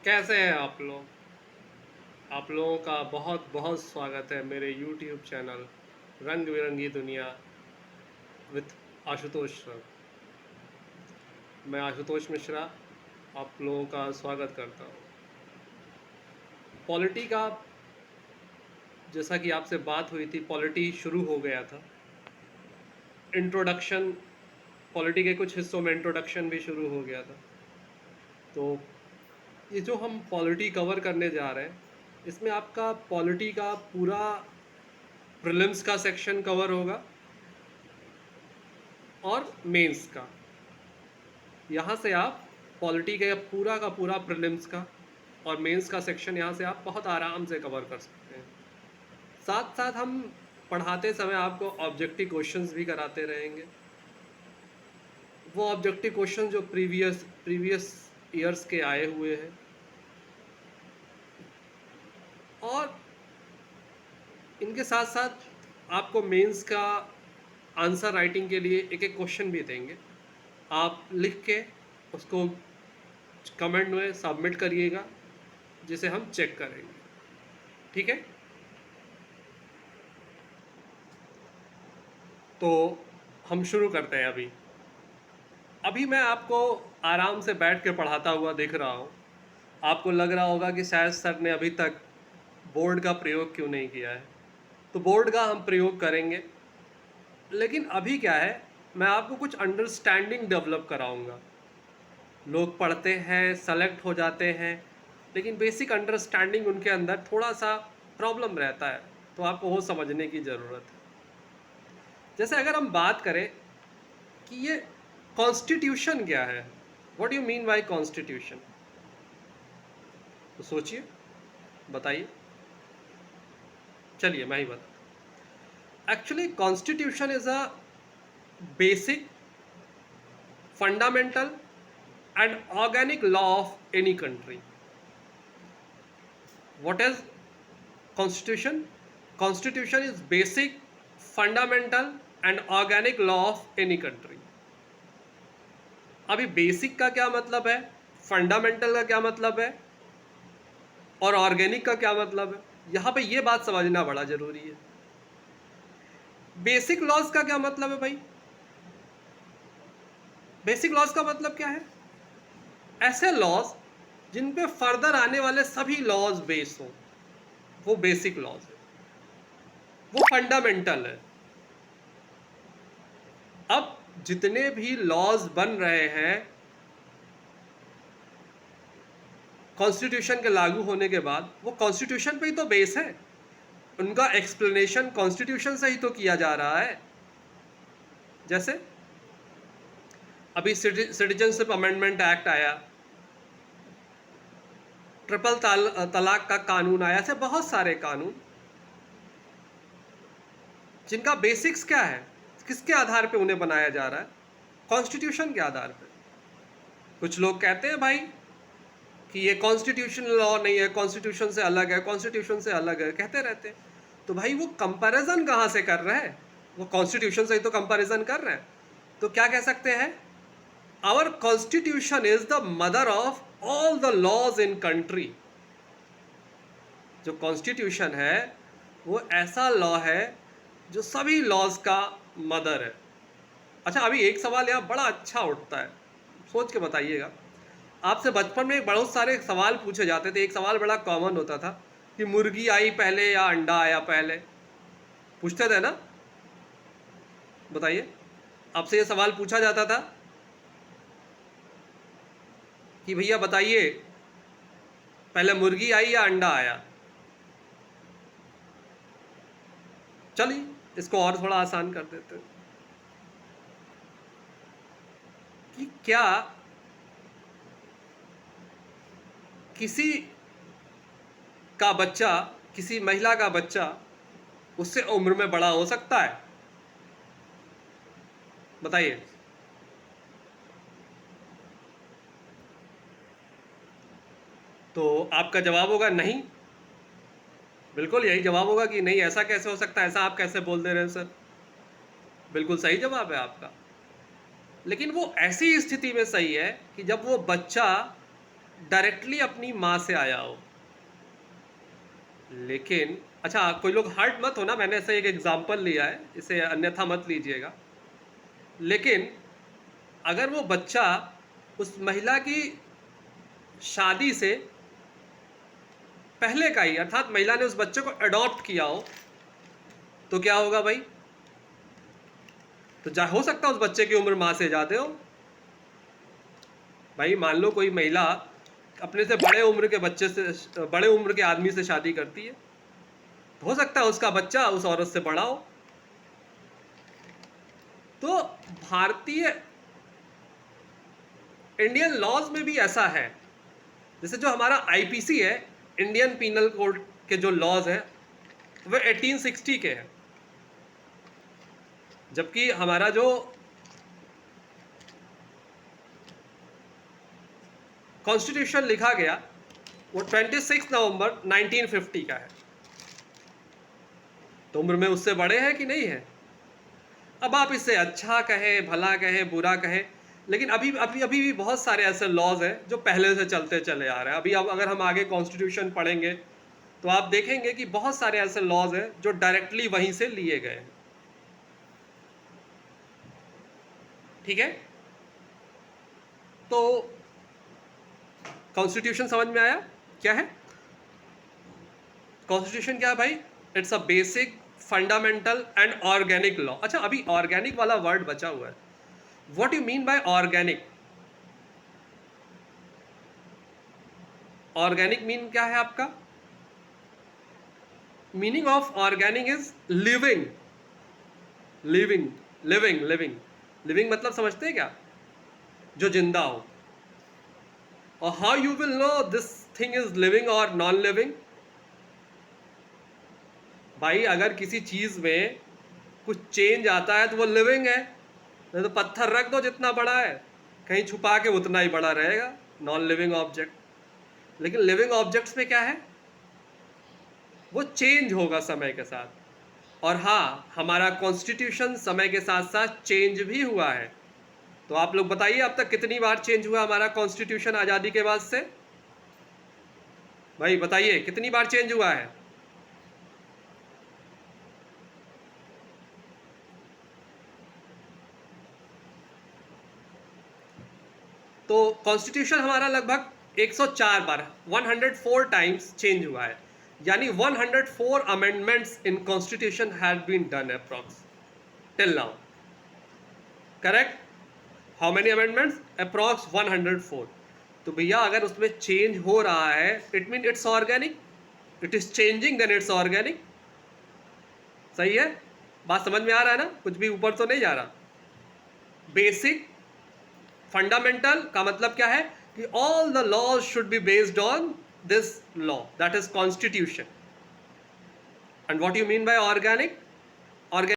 कैसे हैं आप लोग? आप लोगों का बहुत बहुत स्वागत है मेरे YouTube चैनल रंग बिरंगी दुनिया विथ आशुतोष सर। मैं आशुतोष मिश्रा आप लोगों का स्वागत करता हूँ। पॉलिटी का, जैसा कि आपसे बात हुई थी, पॉलिटी शुरू हो गया था। इंट्रोडक्शन, पॉलिटी के कुछ हिस्सों में इंट्रोडक्शन भी शुरू हो गया था। तो ये जो हम पॉलिटी कवर करने जा रहे हैं, इसमें आपका पॉलिटी का पूरा प्रीलिम्स का सेक्शन कवर होगा और मेंस का। यहाँ से आप पॉलिटी का पूरा प्रीलिम्स का और मेंस का सेक्शन यहाँ से आप बहुत आराम से कवर कर सकते हैं। साथ साथ हम पढ़ाते समय आपको ऑब्जेक्टिव क्वेश्चंस भी कराते रहेंगे। वो ऑब्जेक्टिव क्वेश्चन जो प्रीवियस ईयर्स के आए हुए हैं, और इनके साथ साथ आपको मेंस का आंसर राइटिंग के लिए एक एक क्वेश्चन भी देंगे। आप लिख के उसको कमेंट में सबमिट करिएगा, जिसे हम चेक करेंगे। ठीक है, तो हम शुरू करते हैं। अभी मैं आपको आराम से बैठ के पढ़ाता हुआ देख रहा हूँ। आपको लग रहा होगा कि शायद सर ने अभी तक बोर्ड का प्रयोग क्यों नहीं किया है। तो बोर्ड का हम प्रयोग करेंगे, लेकिन अभी क्या है, मैं आपको कुछ अंडरस्टैंडिंग डेवलप कराऊंगा। लोग पढ़ते हैं, सेलेक्ट हो जाते हैं, लेकिन बेसिक अंडरस्टैंडिंग उनके अंदर थोड़ा सा प्रॉब्लम रहता है, तो आपको वो समझने की ज़रूरत है। जैसे अगर हम बात करें कि ये कॉन्स्टिट्यूशन क्या है, what you mean bye constitution, तो सोचिए, बताइए। चलिए मैं ही बता। Actually constitution is a basic, fundamental and organic law of any country. What is constitution? Constitution is basic, fundamental and organic law of any country. अभी basic का क्या मतलब है, फंडामेंटल का क्या मतलब है, और ऑर्गेनिक का क्या मतलब है, यहां पे ये बात समझना बड़ा जरूरी है। बेसिक लॉज का क्या मतलब है भाई? बेसिक लॉज का मतलब क्या है? ऐसे लॉज जिन पे फर्दर आने वाले सभी लॉज बेस हो, वो बेसिक लॉज है, वो फंडामेंटल है। अब जितने भी लॉज बन रहे हैं कॉन्स्टिट्यूशन के लागू होने के बाद, वो कॉन्स्टिट्यूशन पे ही तो बेस है। उनका एक्सप्लेनेशन कॉन्स्टिट्यूशन से ही तो किया जा रहा है। जैसे अभी सिटीजनशिप अमेंडमेंट एक्ट आया, ट्रिपल तलाक का कानून आया, ऐसे बहुत सारे कानून जिनका बेसिक्स क्या है, किसके आधार पे उन्हें बनाया जा रहा है? कॉन्स्टिट्यूशन के आधार पे। कुछ लोग कहते हैं भाई कि ये कॉन्स्टिट्यूशनल लॉ नहीं है, कॉन्स्टिट्यूशन से अलग है, कॉन्स्टिट्यूशन से अलग है, कहते रहते हैं। तो भाई वो कंपैरिजन कहाँ से कर रहे हैं? वो कॉन्स्टिट्यूशन से ही तो कंपैरिजन कर रहे हैं। तो क्या कह सकते हैं? Our constitution is the mother of all the laws in country. जो कॉन्स्टिट्यूशन है वो ऐसा लॉ है जो सभी लॉज का मदर है। अच्छा, अभी एक सवाल यहाँ बड़ा अच्छा उठता है, सोच के बताइएगा। आपसे बचपन में बहुत सारे सवाल पूछे जाते थे। एक सवाल बड़ा कॉमन होता था कि मुर्गी आई पहले या अंडा आया पहले, पूछते थे ना? बताइए, आपसे ये सवाल पूछा जाता था कि भैया बताइए, पहले मुर्गी आई या अंडा आया? चलिए इसको और थोड़ा आसान कर देते हैं कि क्या किसी का बच्चा, किसी महिला का बच्चा उससे उम्र में बड़ा हो सकता है? बताइए। तो आपका जवाब होगा नहीं। बिल्कुल यही जवाब होगा कि नहीं, ऐसा कैसे हो सकता है, ऐसा आप कैसे बोल दे रहे हैं सर। बिल्कुल सही जवाब है आपका। लेकिन वो ऐसी स्थिति में सही है कि जब वो बच्चा डायरेक्टली अपनी माँ से आया हो। लेकिन अच्छा, कोई लोग हर्ट मत होना, मैंने ऐसे एक एग्जांपल लिया है, इसे अन्यथा मत लीजिएगा। लेकिन अगर वो बच्चा उस महिला की शादी से पहले का ही, अर्थात महिला ने उस बच्चे को अडॉप्ट किया हो, तो क्या होगा भाई? तो हो सकता है उस बच्चे की उम्र माँ से ज़्यादा हो। भाई मान लो कोई महिला अपने से बड़े उम्र के बच्चे से, बड़े उम्र के आदमी से शादी करती है, तो हो सकता है उसका बच्चा उस औरत से बड़ा हो। तो भारतीय इंडियन लॉज में भी ऐसा है। जैसे जो हमारा आईपीसी है, इंडियन पीनल कोड के जो लॉज हैं वे 1860 के हैं, जबकि हमारा जो कॉन्स्टिट्यूशन लिखा गया वो 26 नवंबर 1950 का है। तो उम्र में उससे बड़े हैं कि नहीं है? अब आप इसे अच्छा कहें, भला कहें, बुरा कहें, लेकिन अभी अभी अभी भी बहुत सारे ऐसे लॉज हैं जो पहले से चलते चले आ रहे हैं। अभी अब अगर हम आगे कॉन्स्टिट्यूशन पढ़ेंगे तो आप देखेंगे कि बहुत सारे ऐसे लॉज हैं जो डायरेक्टली वहीं से लिए गए हैं। ठीक है, तो कॉन्स्टिट्यूशन समझ में आया क्या है? कॉन्स्टिट्यूशन क्या है भाई? It's a basic, fundamental and organic law. अच्छा, अभी ऑर्गेनिक वाला वर्ड बचा हुआ है। What you mean by organic? Organic mean क्या है आपका? Meaning of organic is living. Living, living, living, living मतलब समझते हैं क्या? जो जिंदा हो। और how you will know this thing is living और नॉन लिविंग? भाई अगर किसी चीज में कुछ चेंज आता है तो वो लिविंग है, नहीं तो पत्थर रख दो जितना बड़ा है, कहीं छुपा के उतना ही बड़ा रहेगा, नॉन लिविंग ऑब्जेक्ट। लेकिन लिविंग ऑब्जेक्ट्स में क्या है? वो चेंज होगा समय के साथ। और हाँ, हमारा कॉन्स्टिट्यूशन समय के साथ साथ चेंज भी हुआ है। तो आप लोग बताइए अब तक कितनी बार चेंज हुआ हमारा कॉन्स्टिट्यूशन आज़ादी के बाद से? भाई बताइए कितनी बार चेंज हुआ है? तो कॉन्स्टिट्यूशन हमारा लगभग 104 बार, 104 टाइम्स चेंज हुआ है। यानी 104 amendments in constitution have been done approx till now. Correct? How many amendments? Approx 104। तो भैया अगर उसमें चेंज हो रहा है, it mean it's organic. It is changing, then it's organic. सही है? बात समझ में आ रहा है ना? कुछ भी ऊपर तो नहीं जा रहा। बेसिक, फंडामेंटल का मतलब क्या है कि all the laws should be based on this law, that is constitution. And what you mean by organic? Organic